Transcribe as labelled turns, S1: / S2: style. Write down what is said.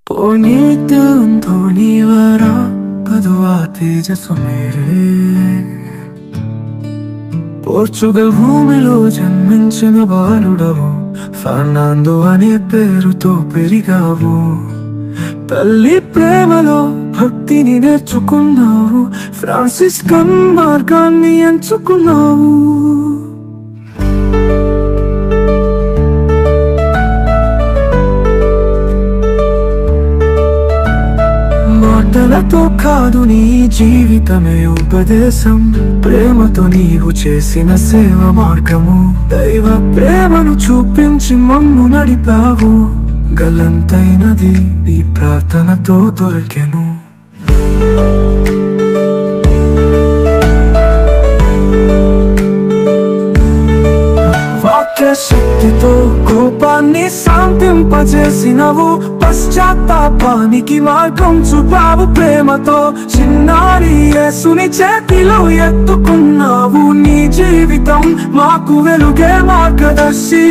S1: పోనీతో నీవరా కదువా తేజస్సు మేరే పోర్చుగల్ భూమిలో జన్మించిన బాలుడవు ఫర్నాండో అనే పేరుతో పెరిగావు తల్లి ప్రేమలో భక్తిని నేర్చుకున్నావు ఫ్రాన్సిస్కన్ మార్గాన్ని ఎంచుకున్నావు మాటలతో కాదు నీ జీవితమే ఉపదేశం ప్రేమతో నీవు చేసిన సేవ మార్గము దైవ ప్రేమను చూపించి మమ్ము నడిపావు గలంతైనది నీ ప్రార్థనతో దొరికెను శక్తితో కోపాన్ని శాంతింపజేసినవు పశ్చాత్తాపానికి మార్గం చూపావు ప్రేమతో చిన్నారి యేసుని చేతిలో ఎత్తుకున్నావు నీ జీవితం మాకు వెలుగే మార్గదర్శి